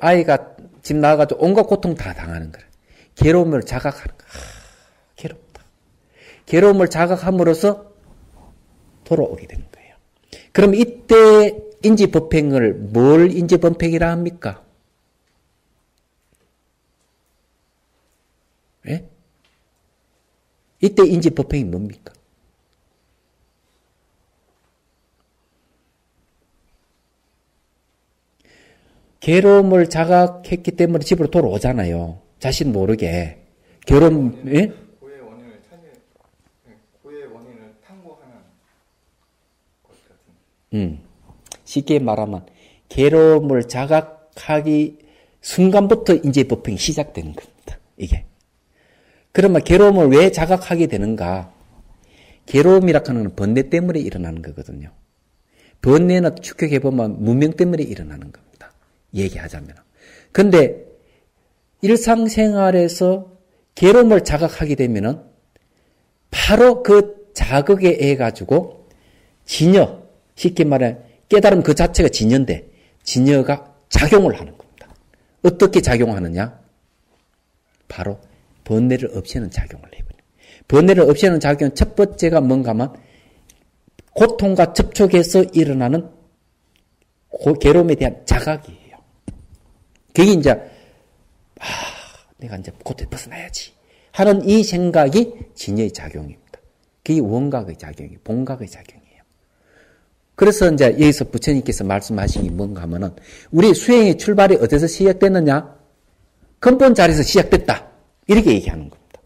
아이가 집 나와가지고 온갖 고통 다 당하는 거야. 괴로움을 자각하는 거야. 괴롭다. 괴로움을 자각함으로써 돌아오게 되는 거예요. 그럼 이때 인지법행을 뭘 인지법행이라 합니까? 예? 이때 인지법행이 뭡니까? 괴로움을 자각했기 때문에 집으로 돌아오잖아요. 자신 모르게. 괴로움, 예? 고의 원인을 탐구하는 것 같은. 쉽게 말하면, 괴로움을 자각하기 순간부터 이제 법행이 시작되는 겁니다. 이게. 그러면 괴로움을 왜 자각하게 되는가? 괴로움이라 하는 건 번뇌 때문에 일어나는 거거든요. 번뇌는 축적해보면 무명 때문에 일어나는 겁니다. 얘기하자면. 근데 일상생활에서 괴로움을 자각하게 되면은 바로 그 자극에 의해 가지고 진여, 쉽게 말해 깨달음 그 자체가 진여인데 진여가 작용을 하는 겁니다. 어떻게 작용하느냐? 바로 번뇌를 없애는 작용을 해버려요. 번뇌를 없애는 작용 첫 번째가 뭔가 하면 고통과 접촉해서 일어나는 괴로움에 대한 자각이에요. 그게 이제 내가 이제 고통에 벗어나야지 하는 이 생각이 진여의 작용입니다. 그게 원각의 작용이에요. 본각의 작용이에요. 그래서 이제 여기서 부처님께서 말씀하신 게 뭔가 하면은 우리 수행의 출발이 어디서 시작됐느냐? 근본 자리에서 시작됐다. 이렇게 얘기하는 겁니다.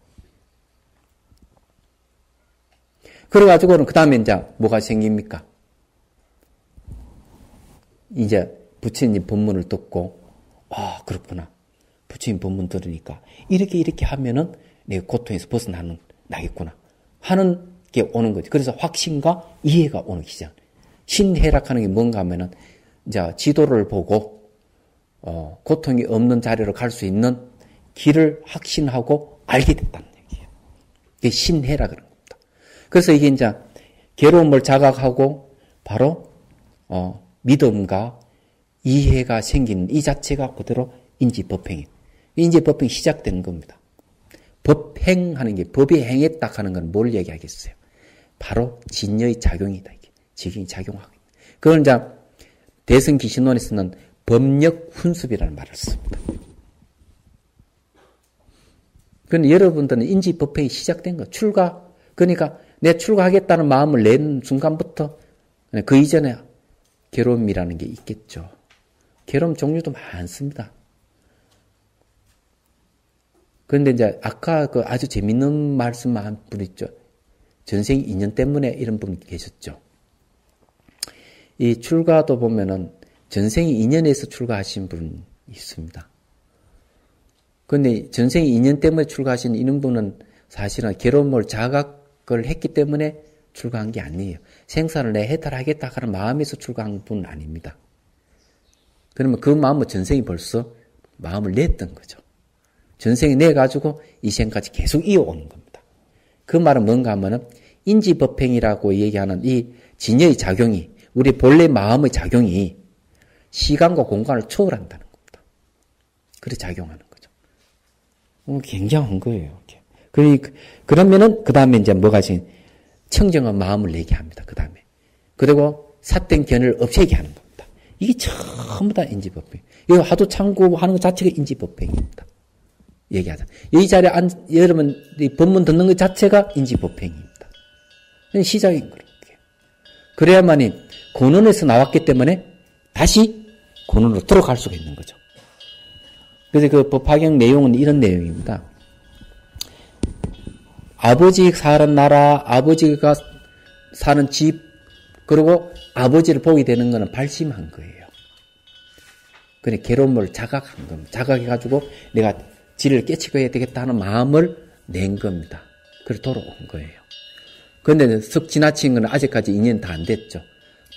그래가지고는 그 다음에 이제 뭐가 생깁니까? 이제 부처님 법문을 듣고 그렇구나. 부처님 법문 들으니까 이렇게 하면은 내 고통에서 벗어나겠구나 하는 게 오는 거죠. 그래서 확신과 이해가 오는 시작. 신해락하는 게 뭔가 하면은 이제 지도를 보고 고통이 없는 자리로 갈 수 있는 길을 확신하고 알게 됐다는 얘기예요. 이게 신해라 그런 겁니다. 그래서 이게 이제 괴로움을 자각하고 바로 믿음과 이해가 생기는 이 자체가 그대로 인지법행이에요. 인지법행이 시작되는 겁니다. 법행하는 게 법이 행했다 하는 건 뭘 얘기하겠어요? 바로 진여의 작용이다. 이게 지경이 작용하고 있다. 그걸 이제 대승기신론에서는 법력 훈습이라는 말을 씁니다. 그런데 여러분들은 인지법행이 시작된 거, 출가. 그러니까 내 출가하겠다는 마음을 낸 순간부터 그 이전에 괴로움이라는 게 있겠죠. 괴로움 종류도 많습니다. 그런데 이제 아까 그 아주 재밌는 말씀 한 분 있죠. 전생 인연 때문에 이런 분 계셨죠. 이 출가도 보면은 전생이 인연에서 출가하신 분 있습니다. 그런데 전생이 인연 때문에 출가하신 이런 분은 사실은 괴로움을 자각을 했기 때문에 출가한 게 아니에요. 생사를 내 해탈하겠다 하는 마음에서 출가한 분은 아닙니다. 그러면 그 마음은 전생이 벌써 마음을 냈던 거죠. 전생이 내가지고 이 생까지 계속 이어오는 겁니다. 그 말은 뭔가 하면은 인지법행이라고 얘기하는 이 진여의 작용이, 우리 본래 마음의 작용이 시간과 공간을 초월한다는 겁니다. 그래 작용하는 거죠. 굉장한 거예요. 그러면은 그 다음에 이제 뭐가 지금 청정한 마음을 내게 합니다. 그 다음에 그리고 삿된 견을 없애게 하는 겁니다. 이게 전부 다 인지법행. 이거 하도 참고하는 것 자체가 인지법행입니다. 얘기하자. 이 자리에 여러분 이 법문 듣는 것 자체가 인지법행입니다. 시작인 거예요. 그래야만이 권원에서 나왔기 때문에 다시 권원으로 들어갈 수가 있는 거죠. 그래서 그 법화경 내용은 이런 내용입니다. 아버지 사는 나라, 아버지가 사는 집, 그리고 아버지를 보게 되는 것은 발심한 거예요. 그래 괴로움을 자각한 겁니다. 자각해가지고 내가 지를 깨치고 해야 되겠다 하는 마음을 낸 겁니다. 그래 돌아온 거예요. 그런데 쓱 지나친 건 아직까지 인연 다 안 됐죠.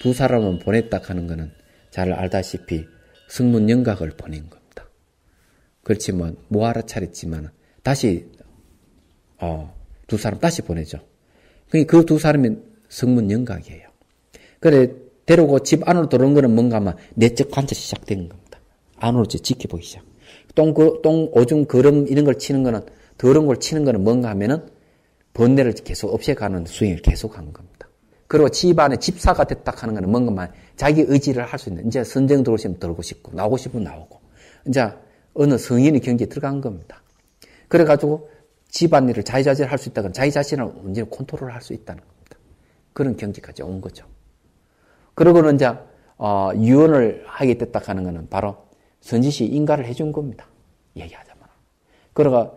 두 사람을 보냈다 하는 거는 잘 알다시피 승문영각을 보낸 겁니다. 그렇지 뭐 알아차렸지만 다시 두 사람 다시 보내죠. 그 두 사람이 승문영각이에요. 그래 데리고 집 안으로 들어온 거는 뭔가 하면 내적 관찰 시작된 겁니다. 안으로 지켜보기 시작. 똥, 오줌, 거름 이런 걸 치는 거는 더러운 걸 치는 거는 뭔가 하면은 번뇌를 계속 없애가는 수행을 계속한 겁니다. 그리고 집안에 집사가 됐다 하는 거는 뭔가 자기 의지를 할 수 있는, 이제 선정 들어오시면 들어오고 싶고 나오고 싶으면 나오고 이제 어느 성인의 경지에 들어간 겁니다. 그래가지고 집안일을 자유자재를 할 수 있다면 자기 자신을 언제나 컨트롤을 할 수 있다는 겁니다. 그런 경지까지 온 거죠. 그러고는 이제 유언을 하게 됐다 하는 거는 바로 선지시 인가를 해준 겁니다. 얘기하자면. 그러가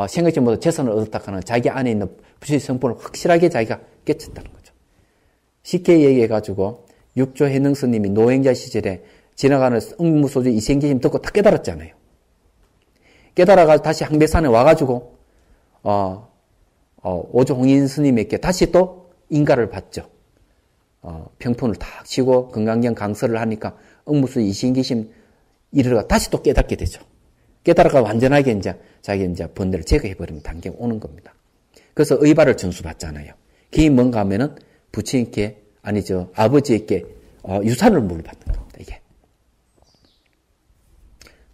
생각지 못한 재산을 얻었다 하는 자기 안에 있는 부처의 성품을 확실하게 자기가 깨쳤다는 거죠. 쉽게 얘기해가지고 육조 해능 스님이 노행자 시절에 지나가는 응무소주 이생계심 듣고 다 깨달았잖아요. 깨달아가지고 다시 항배산에 와가지고 오조 홍인 스님에게 다시 또 인가를 받죠. 평폰을 탁 치고 건강경 강설을 하니까 응무소주 이생계심 이르러가 다시 또 깨닫게 되죠. 깨달아가 완전하게 이제 자기 이제 번뇌를 제거해버리는 단계가 오는 겁니다. 그래서 의발을 전수받잖아요. 그게 뭔가 하면은 부처님께, 아니죠, 아버지에게 유산을 물받는 겁니다, 이게.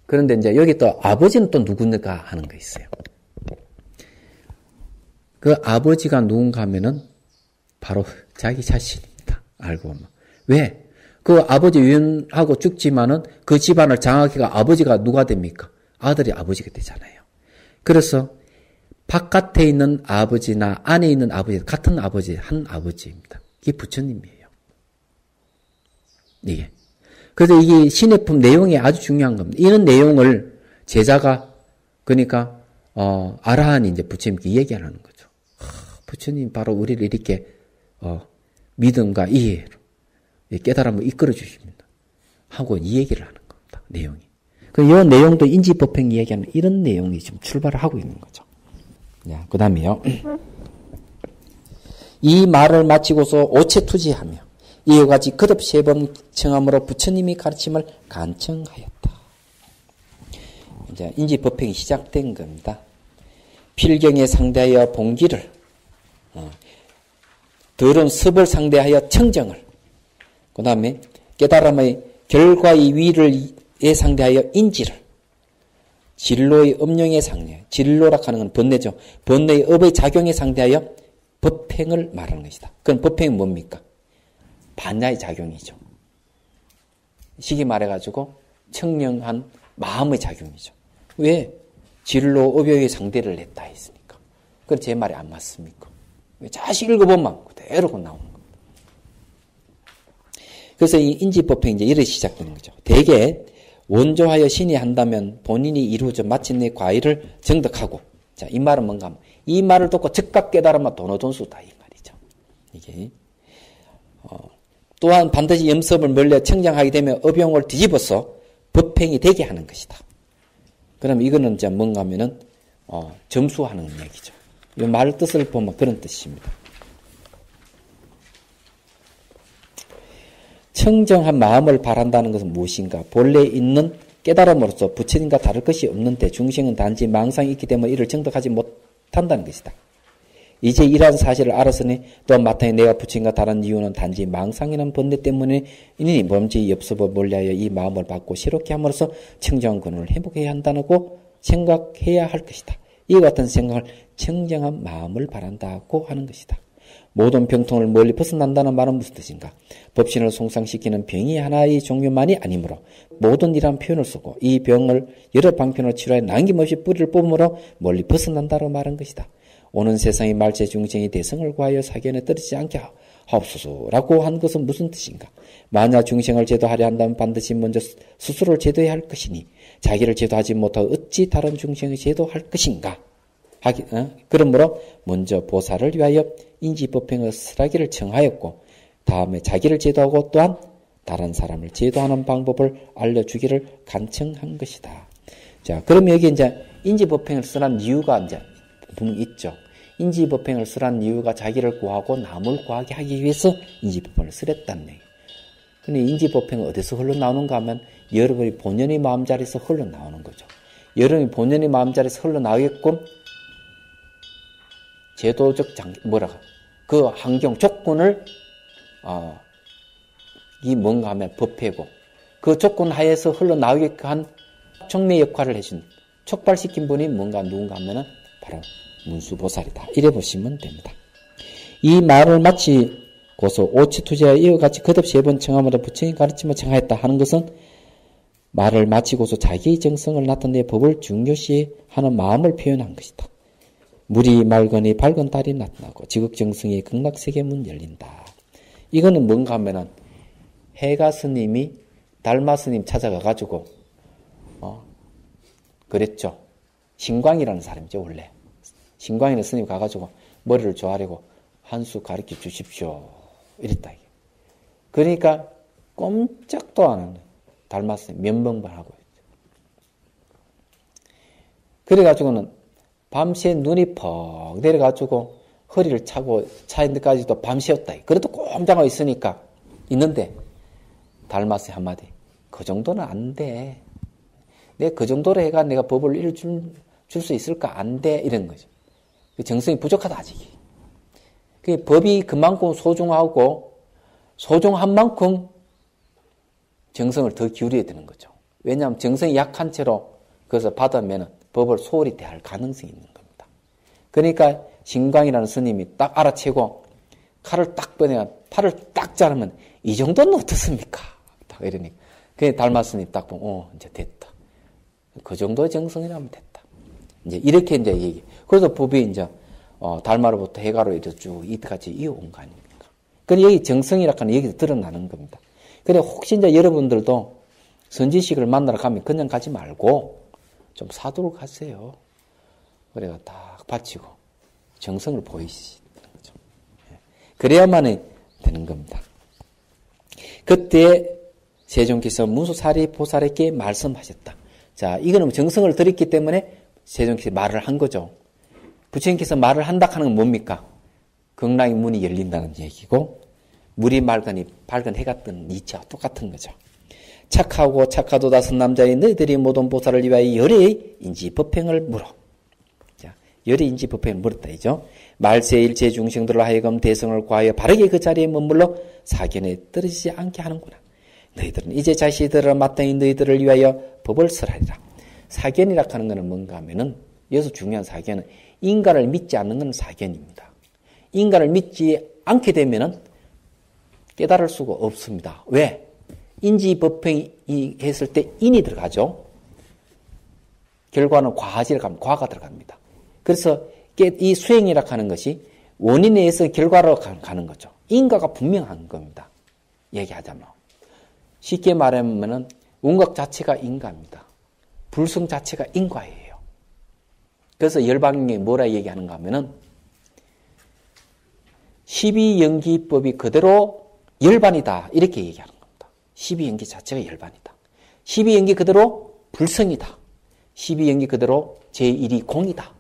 그런데 이제 여기 또 아버지는 또 누군가 하는 거 있어요. 그 아버지가 누군가 하면은 바로 자기 자신입니다. 알고 보면. 왜? 그 아버지 유언하고 죽지만은 그 집안을 장악해가 아버지가 누가 됩니까? 아들이 아버지가 되잖아요. 그래서 바깥에 있는 아버지나 안에 있는 아버지, 같은 아버지, 한 아버지입니다. 이게 부처님이에요. 이게. 그래서 이게 신의 품 내용이 아주 중요한 겁니다. 이런 내용을 제자가, 그러니까, 아라한이 이제 부처님께 얘기하는 거죠. 부처님 바로 우리를 이렇게, 믿음과 이해로 깨달음을 이끌어 주십니다. 하고 이 얘기를 하는 겁니다. 내용이. 이 내용도 인지법행 이야기하는 이런 내용이 지금 출발을 하고 있는 거죠. 그 다음에요. 이 말을 마치고서 오체투지하며 이와 같이 거듭 3번 청함으로 부처님이 가르침을 간청하였다. 이제 인지법행이 시작된 겁니다. 필경에 상대하여 봉기를 더러운 습을 상대하여 청정을, 그 다음에 깨달음의 결과의 위를 상대하여 인지를, 진로의 음용에 상대하여, 진로라 하는 건 번뇌죠. 번뇌의 업의 작용에 상대하여 법행을 말하는 것이다. 그럼 법행이 뭡니까? 반야의 작용이죠. 쉽게 말해가지고 청량한 마음의 작용이죠. 왜? 진로 업의 상대를 했다 했으니까. 그럼 제 말이 안 맞습니까? 자식 읽어보면 그대로 나오는 겁니다. 그래서 이 인지법행이 이제 이렇게 시작되는 거죠. 대개 원조하여 신이 한다면 본인이 이루어져 마친 내 과일을 정득하고, 자, 이 말은 뭔가 하면 이 말을 듣고 즉각 깨달으면 도노돈수다 이 말이죠. 이게 또한 반드시 염습을 멀려 청정하게 되면 업용을 뒤집어서 법행이 되게 하는 것이다. 그럼 이거는 이제 뭔가 하면은 점수하는 얘기죠. 이 말 뜻을 보면 그런 뜻입니다. 청정한 마음을 바란다는 것은 무엇인가? 본래 있는 깨달음으로서 부처님과 다를 것이 없는데 중생은 단지 망상이 있기 때문에 이를 정득하지 못한다는 것이다. 이제 이러한 사실을 알았으니 또한 마땅히 내가 부처님과 다른 이유는 단지 망상이라는 번뇌 때문이니 몸지 엽섭을 멀리하여 이 마음을 받고 새롭게 함으로써 청정한 근원을 회복해야 한다고 생각해야 할 것이다. 이와 같은 생각을 청정한 마음을 바란다고 하는 것이다. 모든 병통을 멀리 벗어난다는 말은 무슨 뜻인가? 법신을 송상시키는 병이 하나의 종류만이 아니므로 모든 이란 표현을 쓰고 이 병을 여러 방편으로 치료해 남김없이 뿌리를 뽑음으로 멀리 벗어난다고 말한 것이다. 오는 세상의 말체 중생이 대성을 구하여 사견에 떨어지지 않게 하옵소서라고 한 것은 무슨 뜻인가? 만약 중생을 제도하려 한다면 반드시 먼저 스스로를 제도해야 할 것이니 자기를 제도하지 못하고 어찌 다른 중생을 제도할 것인가? 그러므로 먼저 보살을 위하여 인지법행의 슬하기를 청하였고 다음에 자기를 제도하고 또한 다른 사람을 제도하는 방법을 알려주기를 간청한 것이다. 자, 그럼 여기 이제 인지법행을 쓰란 이유가 이제 분명히 있죠. 인지법행을 쓰란 이유가 자기를 구하고 남을 구하게 하기 위해서 인지법행을 쓰랬다는 얘기예요. 근데 인지법행은 어디서 흘러나오는가 하면 여러분이 본연의 마음자리에서 흘러나오는 거죠. 여러분이 본연의 마음자리에서 흘러나오게끔 제도적 그 환경 조건을 이 뭔가 하면 법회고 그 조건 하에서 흘러나오게끔 한 촉매 역할을 해준 촉발시킨 분이 누군가 하면은 바로 문수보살이다. 이래 보시면 됩니다. 이 말을 마치고서 오치투지하여 이와 같이 거듭 3번 청함으로 부처님 가르침을 청하였다 하는 것은 말을 마치고서 자기의 정성을 나타내 법을 중요시하는 마음을 표현한 것이다. 물이 맑으니 밝은 달이 나타나고 지극정성의 극락세계 문 열린다. 이거는 뭔가 하면은 해가 스님이 달마 스님 찾아가가지고 그랬죠. 신광이라는 사람이죠 원래. 신광이라는 스님 가가지고 머리를 조아리고 한 수 가르쳐 주십시오 이랬다. 그러니까 꼼짝도 안 하는 달마 스님 면봉만 하고 있죠. 그래가지고는 밤새 눈이 퍽 내려가지고 허리를 차고 차인데까지도 밤새웠다. 그래도 꼼짝하고 있는데 달마스의 한마디. 그 정도는 안 돼. 내가 그 정도로 해가 내가 법을 줄 수 있을까? 안 돼. 이런 거죠. 정성이 부족하다 아직이. 그 법이 그만큼 소중하고 소중한 만큼 정성을 더 기울여야 되는 거죠. 왜냐하면 정성이 약한 채로 그것을 받으면 법을 소홀히 대할 가능성이 있는 겁니다. 그러니까 신광이라는 스님이 딱 알아채고 칼을 딱 꺼내가 팔을 딱 자르면 이 정도는 어떻습니까? 딱 이러니까 그게 달마 스님 딱 보면 이제 됐다. 그 정도의 정성이라면 됐다. 이제 이렇게 이제 얘기. 그래서 법이 이제 달마로부터 해가로 이렇게 쭉 이때까지 이어온 거 아닙니까? 그래 여기 정성이라고 하는 여기서 드러나는 겁니다. 그래 혹시 이제 여러분들도 선지식을 만나러 가면 그냥 가지 말고 좀 사두를 가세요. 그래가 딱 바치고 정성을 보이시는 거죠. 그래야만 되는 겁니다. 그때 세종께서 문수사리보살에게 말씀하셨다. 자, 이거는 정성을 들였기 때문에 세종께서 말을 한 거죠. 부처님께서 말을 한다 하는 건 뭡니까? 극락의 문이 열린다는 얘기고 물이 맑으니 밝은 해가 뜨는 이치와 똑같은 거죠. 착하고 착하도다 선 남자의 너희들이 모든 보살을 위하여 열의 인지법행을 물어. 자, 열의 인지 법행을 물었다 이죠. 말세일 제중생들로 하여금 대성을 구하여 바르게 그 자리에 머물러 사견에 떨어지지 않게 하는구나. 너희들은 이제 자식들을 마땅히 너희들을 위하여 법을 설하리라. 사견이라 하는 것은 뭔가 하면은 여기서 중요한 사견은 인간을 믿지 않는 것은 사견입니다. 인간을 믿지 않게 되면은 깨달을 수가 없습니다. 왜? 인지법행이 했을 때 인이 들어가죠. 결과는 과가 들어갑니다. 그래서 이 수행이라 하는 것이 원인에 의해서 결과로 가는 거죠. 인과가 분명한 겁니다. 얘기하자면. 쉽게 말하면은 운각 자체가 인과입니다. 불성 자체가 인과예요. 그래서 열방에 뭐라 얘기하는가 하면은 12연기법이 그대로 열반이다. 이렇게 얘기하는 겁니다. 12연기 자체가 열반이다. 12연기 그대로 불성이다. 12연기 그대로 제1이 공이다.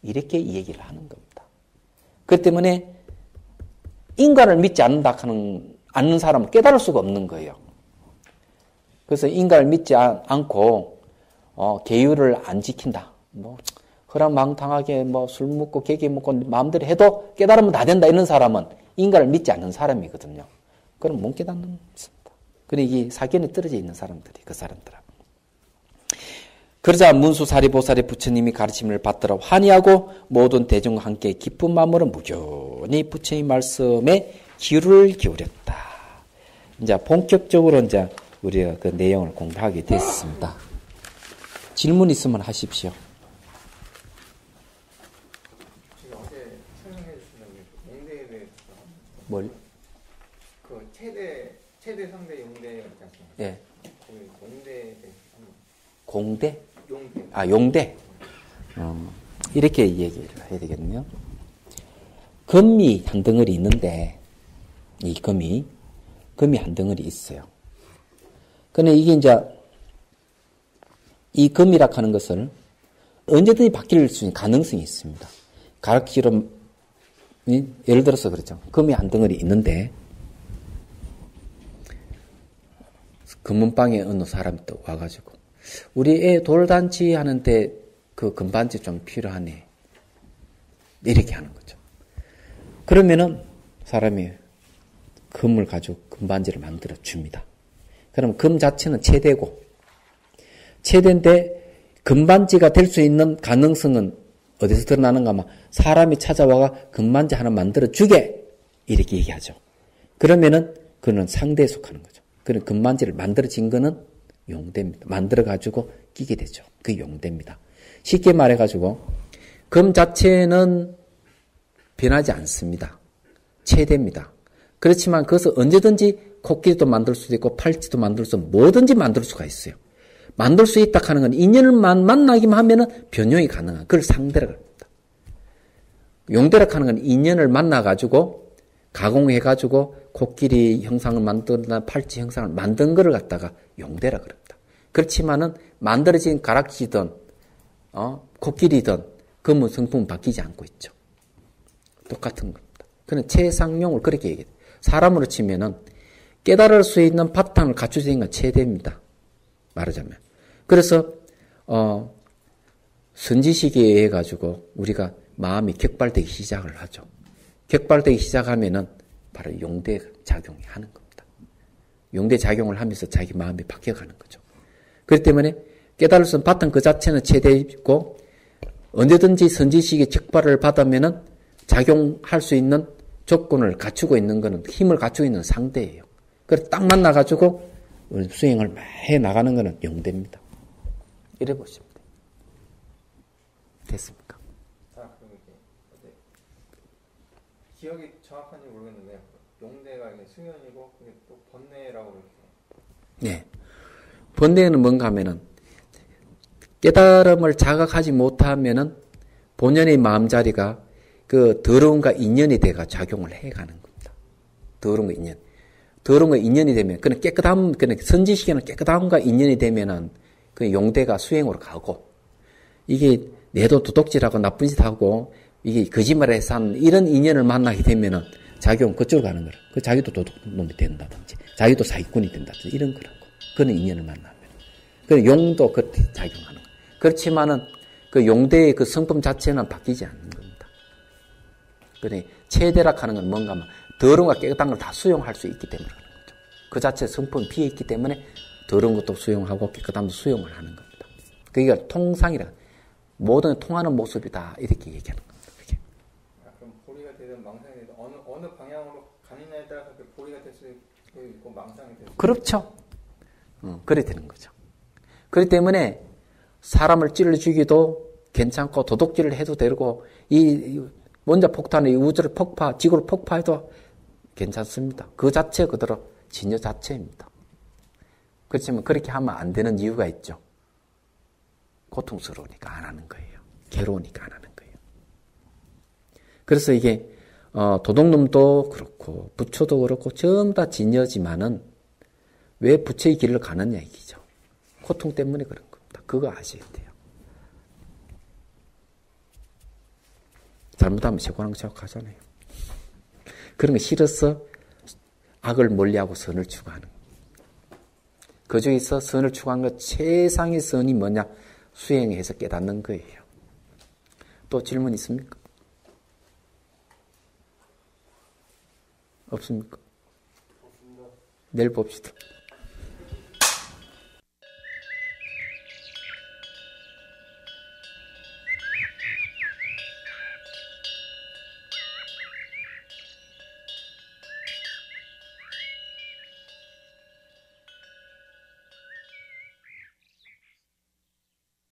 이렇게 얘기를 하는 겁니다. 그렇기 때문에 인간을 믿지 않는 사람은 깨달을 수가 없는 거예요. 그래서 인간을 믿지 않고 계율을 안 지킨다. 허랑망탕하게 술 먹고 개기 먹고 마음대로 해도 깨달으면 다 된다 이런 사람은 인간을 믿지 않는 사람이거든요. 그럼 못 깨닫는 겁니다. 그러니 이 사견에 떨어져 있는 사람들이 그 사람들은. 그러자 문수사리보살의 부처님이 가르침을 받들어 환희하고 모든 대중과 함께 기쁜 마음으로 무교히 부처님 말씀에 귀를 기울였다. 이제 본격적으로 이제 우리가 그 내용을 공부하게 됐습니다. 질문 있으면 하십시오. 제가 어제 설명해 주신다고 용대에 대해서 뭘? 그 최대 상대 용대 있지 않습니까? 예. 그 용대에 대해서 한번. 공대? 용대. 아, 용대. 이렇게 얘기를 해야 되겠네요. 금이 한 덩어리 있는데, 이 금이 한 덩어리 있어요. 근데 이게 이제, 이 금이라 하는 것을 언제든지 바뀔 수 있는 가능성이 있습니다. 가르치로, 예를 들어서 그렇죠. 금이 한 덩어리 있는데, 금은방에 어느 사람이 또 와가지고, 우리 애 돌잔치 하는데 그 금반지 좀 필요하네. 이렇게 하는 거죠. 그러면은 사람이 금을 가지고 금반지를 만들어 줍니다. 그럼 금 자체는 최대고, 최대인데 금반지가 될 수 있는 가능성은 어디서 드러나는가 하면 사람이 찾아와가 금반지 하나 만들어 주게 이렇게 얘기하죠. 그러면은 그는 상대에 속하는 거죠. 그런 금반지를 만들어진 거는 용대입니다. 만들어가지고 끼게 되죠. 그게 용대입니다. 쉽게 말해가지고 금 자체는 변하지 않습니다. 최대입니다. 그렇지만 그것을 언제든지 코끼리도 만들 수도 있고 팔찌도 만들 수 있고 뭐든지 만들 수가 있어요. 만들 수 있다 하는 건 인연을 만나기만 하면은 변형이 가능한 그걸 상대라 그럽니다. 용대라 하는 건 인연을 만나가지고 가공해가지고 코끼리 형상을 만들거나 팔찌 형상을 만든 거를 갖다가 용대라 그럽니다. 그렇지만은 만들어진 가락지든 코끼리든 금은 성품은 바뀌지 않고 있죠. 똑같은 겁니다. 그는 최상용을 그렇게 얘기해요. 사람으로 치면은 깨달을 수 있는 바탕을 갖추고 있는 건 최대입니다. 말하자면. 그래서 선지시기에 의해 가지고 우리가 마음이 격발되기 시작을 하죠. 격발되기 시작하면은 바로 용대 작용이 하는 겁니다. 용대 작용을 하면서 자기 마음이 바뀌어가는 거죠. 그렇기 때문에 깨달을 수 있는 바탕 그 자체는 최대이고 언제든지 선지식의 격발을 받으면은 작용할 수 있는 조건을 갖추고 있는 것은 힘을 갖추고 있는 상대예요. 그래서 딱 만나가지고 수행을 해 나가는 것은 용대입니다. 이래 보시면 돼요. 됐습니까? 그럼 이제 기억이 정확한지 모르겠는데 용대가 이게 승연이고 그게 또 번뇌라고 이렇게. 네. 번뇌는 뭔가 하면은 깨달음을 자각하지 못하면은 본연의 마음자리가 그 더러움과 인연이 돼가 작용을 해가는 겁니다. 더러움과 인연. 더러움과 인연이 되면, 그는 깨끗함, 그는 선지시기는 깨끗함과 인연이 되면은 그 용대가 수행으로 가고, 이게 내도 도둑질하고 나쁜 짓 하고, 이게 거짓말을 해서 하는 이런 인연을 만나게 되면은 작용 그쪽으로 가는 거라. 그 자기도 도둑놈이 된다든지, 자기도 사기꾼이 된다든지 이런 거라고. 그는 인연을 만나면. 그 용도 그렇게 작용하는 거예요. 그렇지만은 그 용대의 그 성품 자체는 바뀌지 않는 겁니다. 그러니 체대락하는 건 뭔가 더러운 거 깨끗한 걸 다 수용할 수 있기 때문에 그런 거죠. 그 자체 성품이 비어있기 때문에 더러운 것도 수용하고 깨끗한 것도 수용을 하는 겁니다. 그게 통상이라 모든 통하는 모습이다 이렇게 얘기하는 겁니다. 그게. 그럼 보리가 되든 망상이 되든 어느 방향으로 가느냐에 따라서 그 보리가 될 수 있고 망상이 될 수 있고. 그렇죠. 그래 되는 거죠. 그렇기 때문에 사람을 찔러 죽이도 괜찮고 도둑질을 해도 되고 이 원자 폭탄의 우주를 지구를 폭파해도 괜찮습니다. 그 자체 그대로 진여 자체입니다. 그렇지만 그렇게 하면 안 되는 이유가 있죠. 고통스러우니까 안 하는 거예요. 괴로우니까 안 하는 거예요. 그래서 이게 도둑놈도 그렇고 부처도 그렇고 전부 다 진여지만은 왜 부처의 길을 가느냐 얘기죠. 고통 때문에 그런 겁니다. 그거 아셔야 돼요. 잘못하면 쇠고랑쇠락하잖아요. 그런 거 싫어서 악을 멀리하고 선을 추구하는 거예요. 그 중에서 선을 추구하는 것 최상의 선이 뭐냐? 수행해서 깨닫는 거예요. 또 질문 있습니까? 없습니까? 내일 봅시다.